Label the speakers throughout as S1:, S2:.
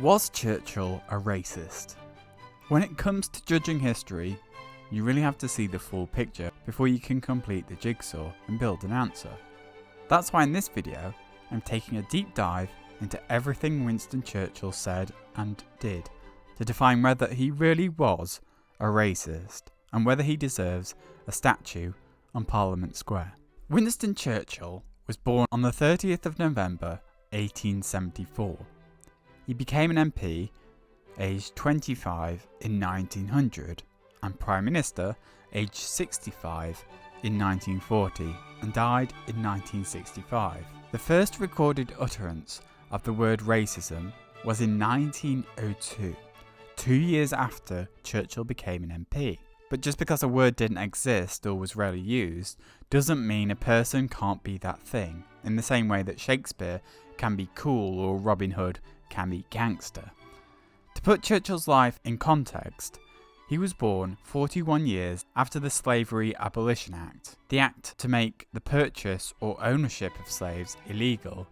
S1: Was Churchill a racist? When it comes to judging history, you really have to see the full picture before you can complete the jigsaw and build an answer. That's why in this video, I'm taking a deep dive into everything Winston Churchill said and did to define whether he really was a racist and whether he deserves a statue on Parliament Square. Winston Churchill was born on the 30th of November 1874. He became an MP aged 25 in 1900 and Prime Minister aged 65 in 1940 and died in 1965. The first recorded utterance of the word racism was in 1902, 2 years after Churchill became an MP. But just because a word didn't exist or was rarely used doesn't mean a person can't be that thing, in the same way that Shakespeare can be cool or Robin Hood can be gangster. To put Churchill's life in context, he was born 41 years after the Slavery Abolition Act, the act to make the purchase or ownership of slaves illegal,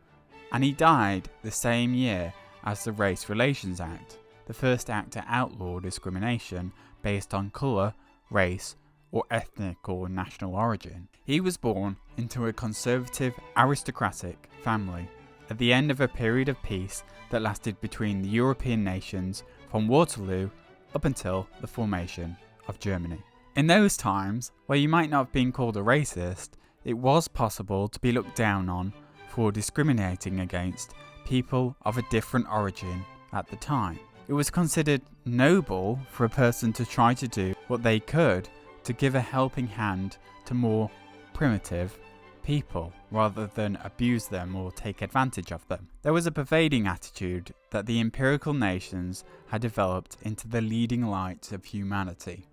S1: and he died the same year as the Race Relations Act, the first act to outlaw discrimination based on colour, race, or ethnic or national origin. He was born into a conservative aristocratic family at the end of a period of peace that lasted between the European nations from Waterloo up until the formation of Germany. In those times, where you might not have been called a racist, it was possible to be looked down on for discriminating against people of a different origin at the time. It was considered noble for a person to try to do what they could to give a helping hand to more primitive people, rather than abuse them or take advantage of them. There was a pervading attitude that the imperial nations had developed into the leading light of humanity.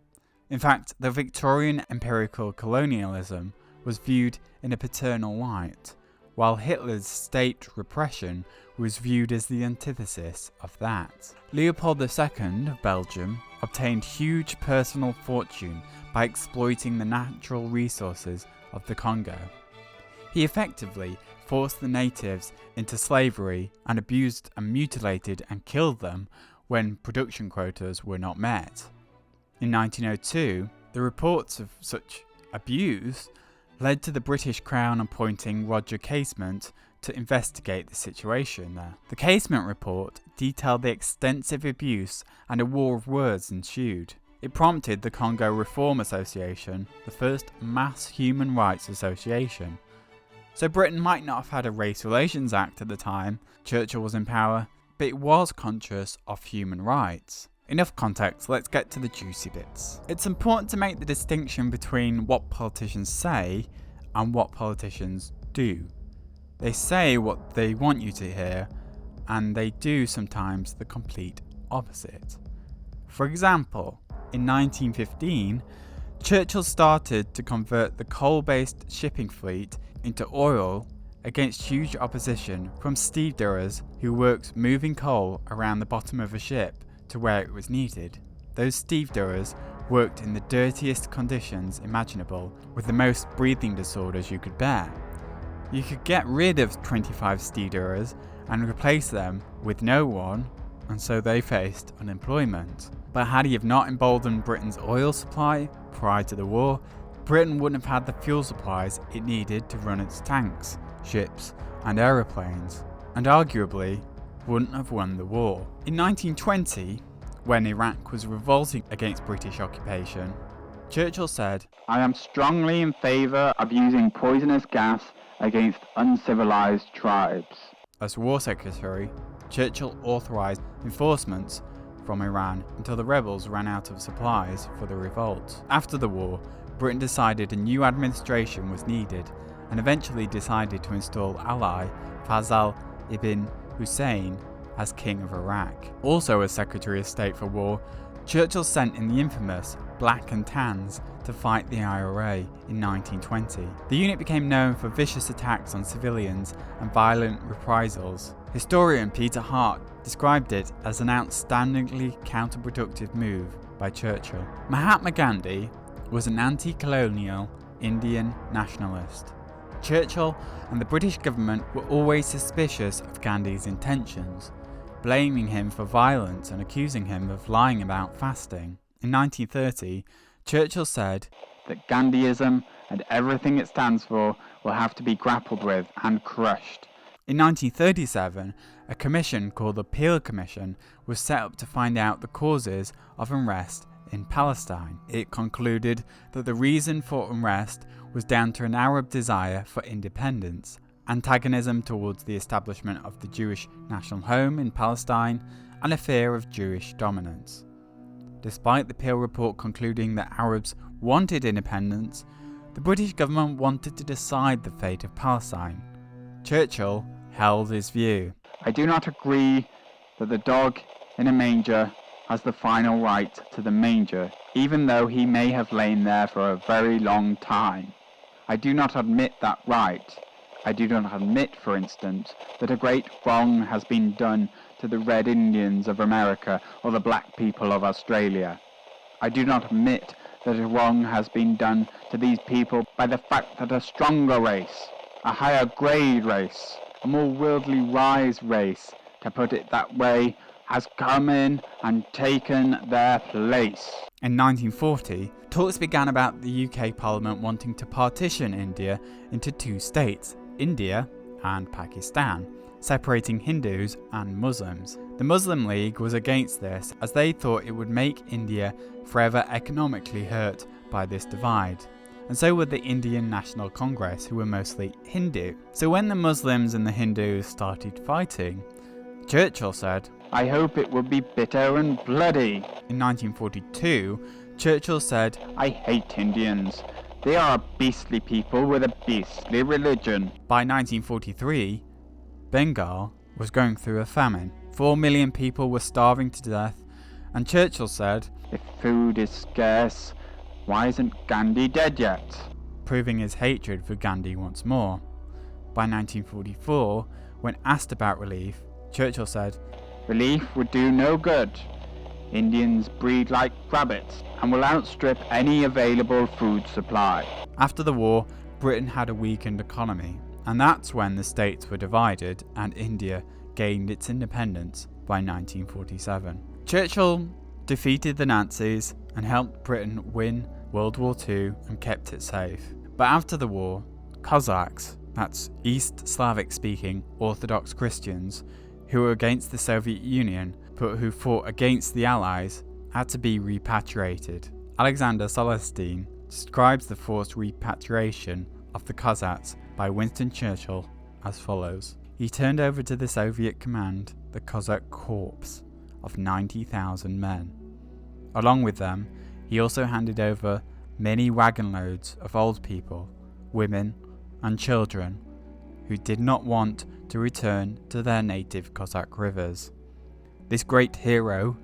S1: In fact, the Victorian imperial colonialism was viewed in a paternal light, while Hitler's state repression was viewed as the antithesis of that. Leopold II of Belgium obtained huge personal fortune by exploiting the natural resources of the Congo. He effectively forced the natives into slavery and abused and mutilated and killed them when production quotas were not met. In 1902, the reports of such abuse led to the British Crown appointing Roger Casement to investigate the situation there. The Casement report detailed the extensive abuse and a war of words ensued. It prompted the Congo Reform Association, the first mass human rights association. So Britain might not have had a Race Relations Act at the time Churchill was in power, but it was conscious of human rights. Enough context, let's get to the juicy bits. It's important to make the distinction between what politicians say and what politicians do. They say what they want you to hear, and they do sometimes the complete opposite. For example, in 1915, Churchill started to convert the coal-based shipping fleet into oil against huge opposition from stevedores who worked moving coal around the bottom of a ship to where it was needed. Those stevedores worked in the dirtiest conditions imaginable with the most breathing disorders you could bear. You could get rid of 25 stevedores and replace them with no one, and so they faced unemployment. But had he have not emboldened Britain's oil supply prior to the war, Britain wouldn't have had the fuel supplies it needed to run its tanks, ships, and aeroplanes, and arguably wouldn't have won the war. In 1920, when Iraq was revolting against British occupation, Churchill said, "I am strongly in favour of using poisonous gas against uncivilized tribes." As War Secretary, Churchill authorised enforcements from Iran until the rebels ran out of supplies for the revolt. After the war, Britain decided a new administration was needed and eventually decided to install ally Faisal ibn Hussein as King of Iraq. Also as Secretary of State for War, Churchill sent in the infamous Black and Tans to fight the IRA in 1920. The unit became known for vicious attacks on civilians and violent reprisals. Historian Peter Hart described it as an outstandingly counterproductive move by Churchill. Mahatma Ghandi was an anti-colonial Indian nationalist. Churchill and the British government were always suspicious of Gandhi's intentions. blaming him for violence and accusing him of lying about fasting. In 1930, Churchill said that Gandhiism and everything it stands for will have to be grappled with and crushed. In 1937, a commission called the Peel Commission was set up to find out the causes of unrest in Palestine. It concluded that the reason for unrest was down to an Arab desire for independence, antagonism towards the establishment of the Jewish national home in Palestine, and a fear of Jewish dominance. Despite the Peel report concluding that Arabs wanted independence, the British government wanted to decide the fate of Palestine. Churchill held his view. I do not agree that the dog in a manger has the final right to the manger, even though he may have lain there for a very long time. I do not admit that right. I do not admit, for instance, that a great wrong has been done to the Red Indians of America or the black people of Australia. I do not admit that a wrong has been done to these people by the fact that a stronger race, a higher grade race, a more worldly wise race, to put it that way, has come in and taken their place. In 1940, talks began about the UK Parliament wanting to partition India into two states, India and Pakistan, separating Hindus and Muslims. The Muslim League was against this, as they thought it would make India forever economically hurt by this divide. And so would the Indian National Congress, who were mostly Hindu. So when the Muslims and the Hindus started fighting, Churchill said, I hope it will be bitter and bloody. In 1942, Churchill said, I hate Indians. They are a beastly people with a beastly religion. By 1943, Bengal was going through a famine. 4 million people were starving to death, and Churchill said, if food is scarce, why isn't Ghandi dead yet? Proving his hatred for Ghandi once more. By 1944, when asked about relief, Churchill said, relief would do no good. Indians breed like rabbits and will outstrip any available food supply. After the war, Britain had a weakened economy, and that's when the states were divided and India gained its independence by 1947. Churchill defeated the Nazis and helped Britain win World War II and kept it safe. But after the war, Cossacks, that's East Slavic speaking Orthodox Christians, who were against the Soviet Union but who fought against the Allies, had to be repatriated. Alexander Sollerstein describes the forced repatriation of the Cossacks by Winston Churchill as follows. He turned over to the Soviet command the Cossack corps of 90,000 men. Along with them, he also handed over many wagon loads of old people, women, and children who did not want to return to their native Cossack rivers. This great hero,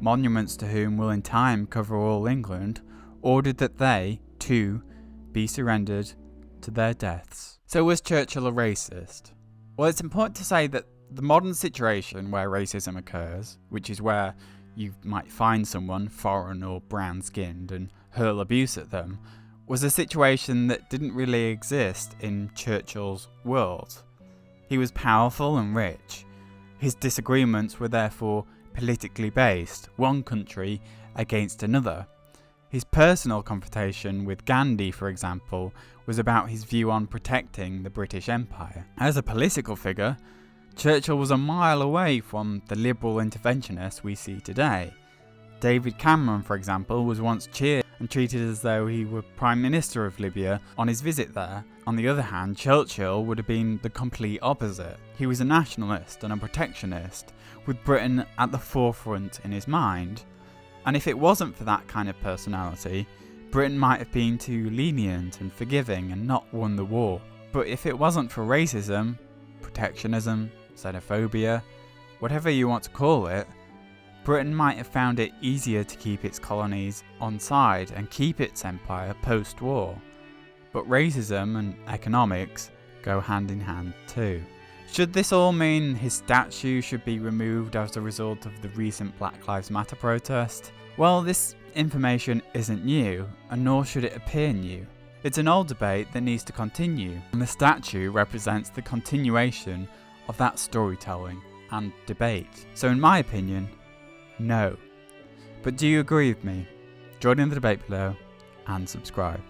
S1: monuments to whom will in time cover all England, ordered that they, too, be surrendered to their deaths. So was Churchill a racist? Well, it's important to say that the modern situation where racism occurs, which is where you might find someone foreign or brown-skinned and hurl abuse at them, was a situation that didn't really exist in Churchill's world. He was powerful and rich. His disagreements were therefore politically based, one country against another. His personal confrontation with Ghandi, for example, was about his view on protecting the British Empire. As a political figure, Churchill was a mile away from the liberal interventionist we see today. David Cameron, for example, was once cheered and treated as though he were Prime Minister of Libya on his visit there. On the other hand, Churchill would have been the complete opposite. He was a nationalist and a protectionist, with Britain at the forefront in his mind. And if it wasn't for that kind of personality, Britain might have been too lenient and forgiving and not won the war. But if it wasn't for racism, protectionism, xenophobia, whatever you want to call it, Britain might have found it easier to keep its colonies on side and keep its empire post-war. But racism and economics go hand in hand too. Should this all mean his statue should be removed as a result of the recent Black Lives Matter protest? Well, this information isn't new, and nor should it appear new. It's an old debate that needs to continue, and the statue represents the continuation of that storytelling. and debate. So in my opinion, no. But do you agree with me? Join in the debate below and subscribe.